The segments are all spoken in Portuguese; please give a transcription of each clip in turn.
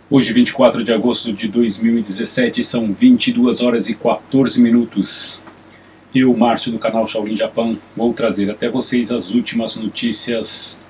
Hoje, 24 de agosto de 2017, são 22 horas e 14 minutos. Eu, Márcio, do canal Shaolin Japão, vou trazer até vocês as últimas notícias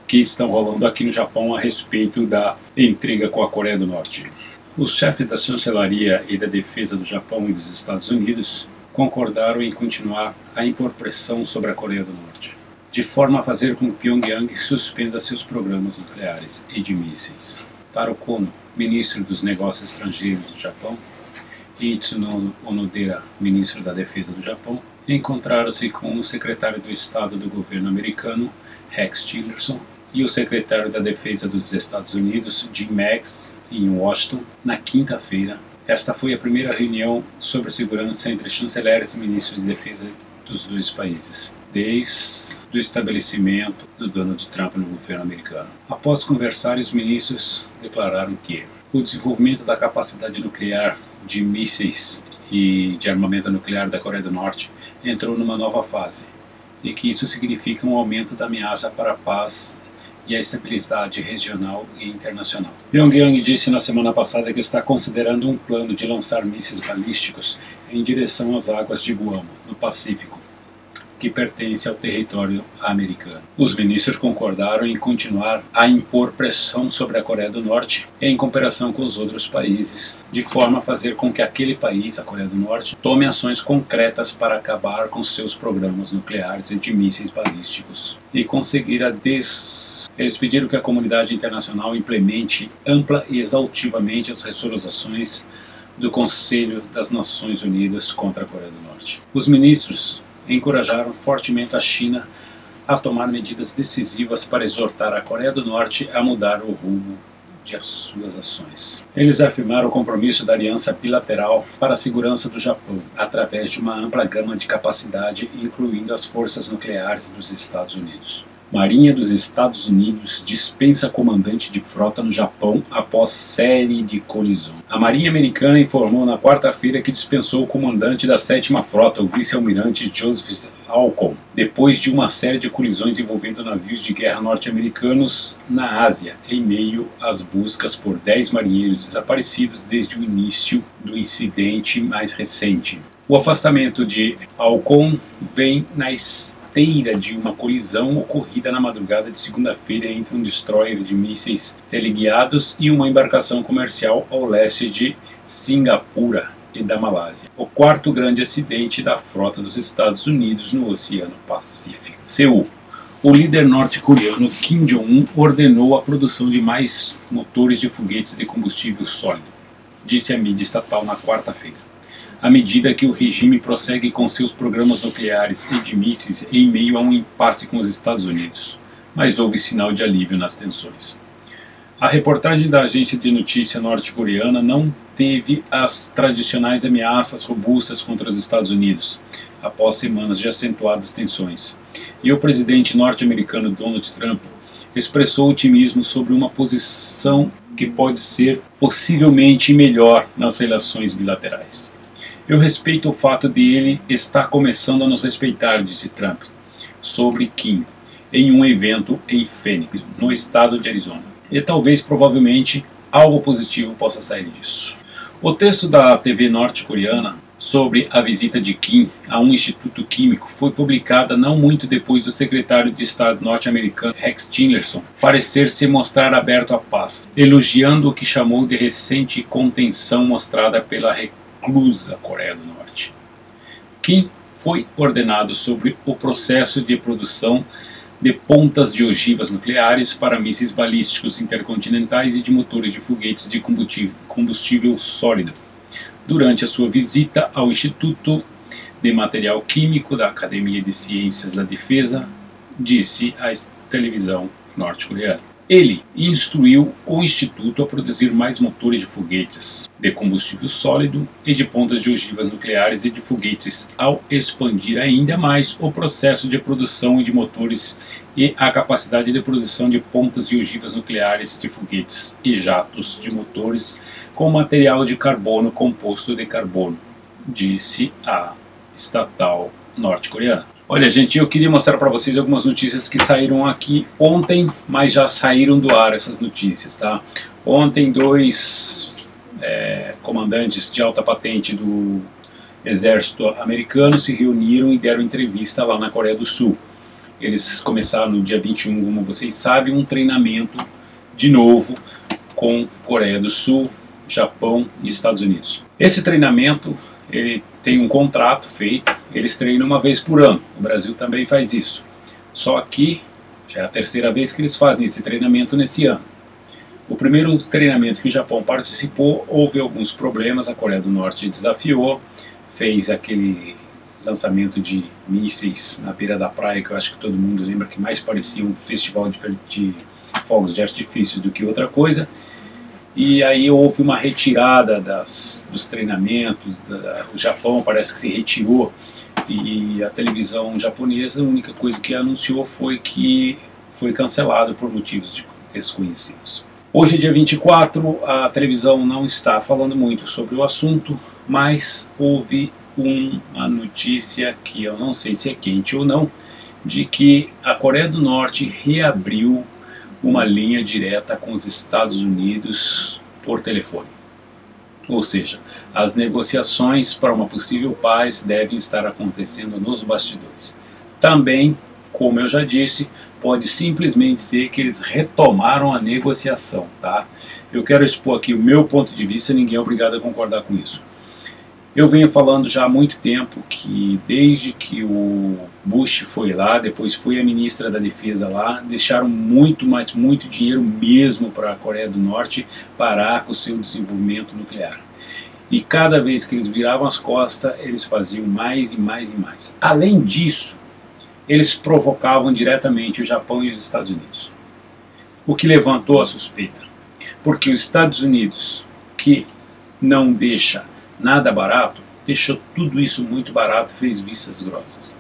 que estão rolando aqui no Japão a respeito da intriga com a Coreia do Norte. Os chefes da chancelaria e da defesa do Japão e dos Estados Unidos concordaram em continuar a impor pressão sobre a Coreia do Norte, de forma a fazer com que Pyongyang suspenda seus programas nucleares e de mísseis. Taro Kono, ministro dos Negócios Estrangeiros do Japão, e Itsunobu Onodera, ministro da Defesa do Japão, encontraram-se com o secretário do Estado do governo americano, Rex Tillerson, e o secretário da Defesa dos Estados Unidos, Jim Mattis, em Washington, na quinta-feira. Esta foi a primeira reunião sobre segurança entre chanceleres e ministros de defesa dos dois países, desde o estabelecimento do Donald Trump no governo americano. Após conversar, os ministros declararam que o desenvolvimento da capacidade nuclear de mísseis e de armamento nuclear da Coreia do Norte entrou numa nova fase, e que isso significa um aumento da ameaça para a paz e a estabilidade regional e internacional. Pyongyang disse na semana passada que está considerando um plano de lançar mísseis balísticos em direção às águas de Guam, no Pacífico, que pertence ao território americano. Os ministros concordaram em continuar a impor pressão sobre a Coreia do Norte em comparação com os outros países, de forma a fazer com que aquele país, a Coreia do Norte, tome ações concretas para acabar com seus programas nucleares e de mísseis balísticos e conseguir Eles pediram que a comunidade internacional implemente ampla e exaustivamente as resoluções do Conselho das Nações Unidas contra a Coreia do Norte. Os ministros encorajaram fortemente a China a tomar medidas decisivas para exortar a Coreia do Norte a mudar o rumo de suas ações. Eles afirmaram o compromisso da aliança bilateral para a segurança do Japão, através de uma ampla gama de capacidade, incluindo as forças nucleares dos Estados Unidos. Marinha dos Estados Unidos dispensa comandante de frota no Japão após série de colisões. A Marinha Americana informou na quarta-feira que dispensou o comandante da 7ª Frota, o vice-almirante Joseph Alcon, depois de uma série de colisões envolvendo navios de guerra norte-americanos na Ásia, em meio às buscas por 10 marinheiros desaparecidos desde o início do incidente mais recente. O afastamento de Alcon vem na esteira de uma colisão ocorrida na madrugada de segunda-feira entre um destroyer de mísseis teleguiados e uma embarcação comercial ao leste de Singapura e da Malásia. O quarto grande acidente da frota dos Estados Unidos no Oceano Pacífico. Seul. O líder norte-coreano Kim Jong-un ordenou a produção de mais motores de foguetes de combustível sólido, disse a mídia estatal na quarta-feira, à medida que o regime prossegue com seus programas nucleares e de mísseis em meio a um impasse com os Estados Unidos. Mas houve sinal de alívio nas tensões. A reportagem da agência de notícia norte-coreana não teve as tradicionais ameaças robustas contra os Estados Unidos, após semanas de acentuadas tensões. E o presidente norte-americano Donald Trump expressou otimismo sobre uma posição que pode ser possivelmente melhor nas relações bilaterais. Eu respeito o fato de ele estar começando a nos respeitar, disse Trump, sobre Kim, em um evento em Phoenix, no estado de Arizona. E talvez, provavelmente, algo positivo possa sair disso. O texto da TV norte-coreana sobre a visita de Kim a um instituto químico foi publicada não muito depois do secretário de Estado norte-americano Rex Tillerson parecer se mostrar aberto à paz, elogiando o que chamou de recente contenção mostrada pela reclusa Coreia do Norte. Kim foi ordenado sobre o processo de produção de pontas de ogivas nucleares para mísseis balísticos intercontinentais e de motores de foguetes de combustível sólido, durante a sua visita ao Instituto de Material Químico da Academia de Ciências da Defesa, disse a televisão norte-coreana. Ele instruiu o Instituto a produzir mais motores de foguetes de combustível sólido e de pontas de ogivas nucleares e de foguetes, ao expandir ainda mais o processo de produção de motores e a capacidade de produção de pontas e ogivas nucleares de foguetes e jatos de motores com material de carbono composto de carbono, disse a estatal norte-coreana. Olha, gente, eu queria mostrar para vocês algumas notícias que saíram aqui ontem, mas já saíram do ar essas notícias, tá? Ontem, dois comandantes de alta patente do exército americano se reuniram e deram entrevista lá na Coreia do Sul. Eles começaram no dia 21, como vocês sabem, um treinamento de novo com Coreia do Sul, Japão e Estados Unidos. Esse treinamento, ele tem um contrato feito, eles treinam uma vez por ano. O Brasil também faz isso. Só que já é a terceira vez que eles fazem esse treinamento nesse ano. O primeiro treinamento que o Japão participou, houve alguns problemas, a Coreia do Norte desafiou, fez aquele lançamento de mísseis na beira da praia, que eu acho que todo mundo lembra que mais parecia um festival de fogos de artifício do que outra coisa. E aí houve uma retirada dos treinamentos, o Japão parece que se retirou, e a televisão japonesa, a única coisa que anunciou foi que foi cancelado por motivos desconhecidos. Hoje é dia 24, a televisão não está falando muito sobre o assunto, mas houve uma notícia que eu não sei se é quente ou não, de que a Coreia do Norte reabriu uma linha direta com os Estados Unidos por telefone. Ou seja, as negociações para uma possível paz devem estar acontecendo nos bastidores. Também, como eu já disse, pode simplesmente ser que eles retomaram a negociação, tá? Eu quero expor aqui o meu ponto de vista, ninguém é obrigado a concordar com isso. Eu venho falando já há muito tempo que desde que o Bush foi lá, depois foi a ministra da Defesa lá, deixaram muito dinheiro mesmo para a Coreia do Norte parar com o seu desenvolvimento nuclear. E cada vez que eles viravam as costas, eles faziam mais e mais e mais. Além disso, eles provocavam diretamente o Japão e os Estados Unidos. O que levantou a suspeita. Porque os Estados Unidos, que não deixa nada barato, deixou tudo isso muito barato e fez vistas grossas,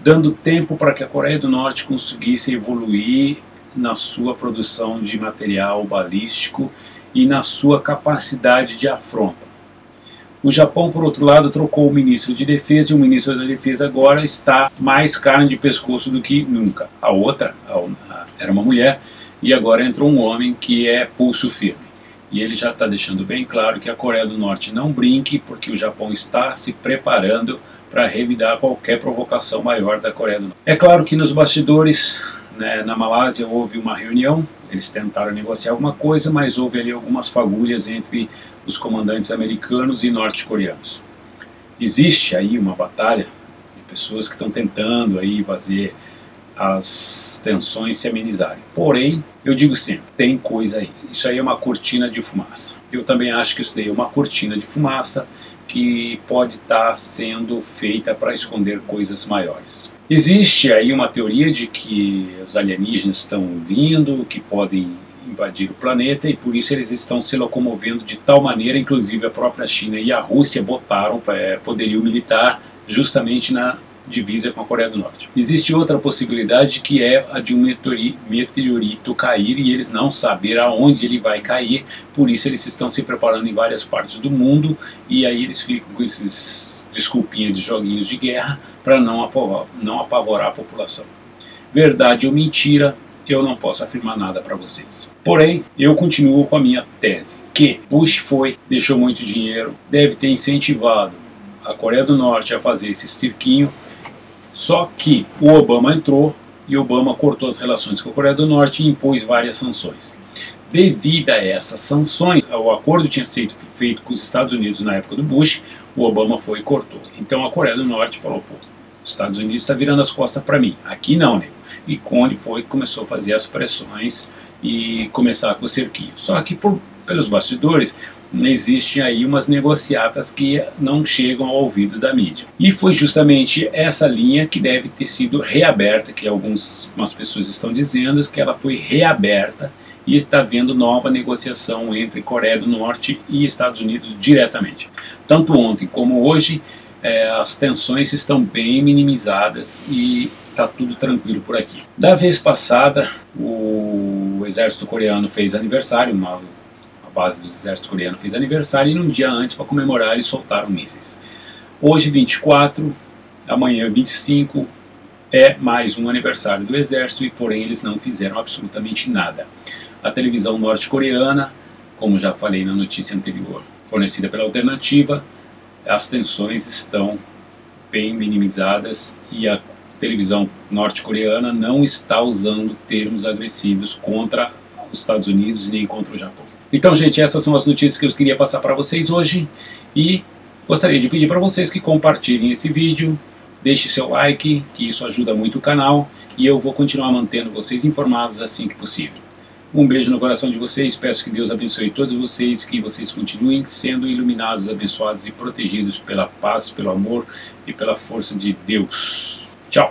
dando tempo para que a Coreia do Norte conseguisse evoluir na sua produção de material balístico e na sua capacidade de afronta. O Japão, por outro lado, trocou o ministro de Defesa, e o ministro da Defesa agora está mais carne de pescoço do que nunca. A outra era uma mulher, e agora entrou um homem que é pulso firme. E ele já está deixando bem claro que a Coreia do Norte não brinque, porque o Japão está se preparando para revidar qualquer provocação maior da Coreia do Norte. É claro que nos bastidores, né, na Malásia houve uma reunião, eles tentaram negociar alguma coisa, mas houve ali algumas fagulhas entre os comandantes americanos e norte-coreanos. Existe aí uma batalha de pessoas que estão tentando aí fazer as tensões se amenizarem. Porém, eu digo sempre, tem coisa aí. Isso aí é uma cortina de fumaça. Eu também acho que isso daí é uma cortina de fumaça que pode estar sendo feita para esconder coisas maiores. Existe aí uma teoria de que os alienígenas estão vindo, que podem invadir o planeta, e por isso eles estão se locomovendo de tal maneira, inclusive a própria China e a Rússia botaram poderio militar justamente na divisa com a Coreia do Norte. Existe outra possibilidade, que é a de um meteorito cair e eles não saber aonde ele vai cair, por isso eles estão se preparando em várias partes do mundo, e aí eles ficam com esses desculpinhas de joguinhos de guerra para não apavorar a população. Verdade ou mentira, eu não posso afirmar nada para vocês. Porém, eu continuo com a minha tese, que Bush deixou muito dinheiro, deve ter incentivado a Coreia do Norte a fazer esse cirquinho, só que o Obama entrou e Obama cortou as relações com a Coreia do Norte e impôs várias sanções. Devido a essas sanções, o acordo tinha sido feito com os Estados Unidos na época do Bush, o Obama foi e cortou. Então a Coreia do Norte falou, pô, os Estados Unidos está virando as costas para mim, aqui não, né? E Conde começou a fazer as pressões e começar com o cerquinho. Só que pelos bastidores existem aí umas negociatas que não chegam ao ouvido da mídia. E foi justamente essa linha que deve ter sido reaberta, que algumas pessoas estão dizendo que ela foi reaberta e está havendo nova negociação entre Coreia do Norte e Estados Unidos diretamente. Tanto ontem como hoje, as tensões estão bem minimizadas e está tudo tranquilo por aqui. Da vez passada, o exército coreano fez aniversário, a base do exército coreano fez aniversário, e num dia antes, para comemorar, eles soltaram mísseis. Hoje, 24, amanhã, 25, é mais um aniversário do exército, e porém eles não fizeram absolutamente nada. A televisão norte-coreana como já falei na notícia anterior, fornecida pela Alternativa, as tensões estão bem minimizadas e a televisão norte-coreana não está usando termos agressivos contra os Estados Unidos nem contra o Japão. Então, gente, essas são as notícias que eu queria passar para vocês hoje e gostaria de pedir para vocês que compartilhem esse vídeo, deixe seu like, que isso ajuda muito o canal e eu vou continuar mantendo vocês informados assim que possível. Um beijo no coração de vocês, peço que Deus abençoe todos vocês, que vocês continuem sendo iluminados, abençoados e protegidos pela paz, pelo amor e pela força de Deus. Tchau!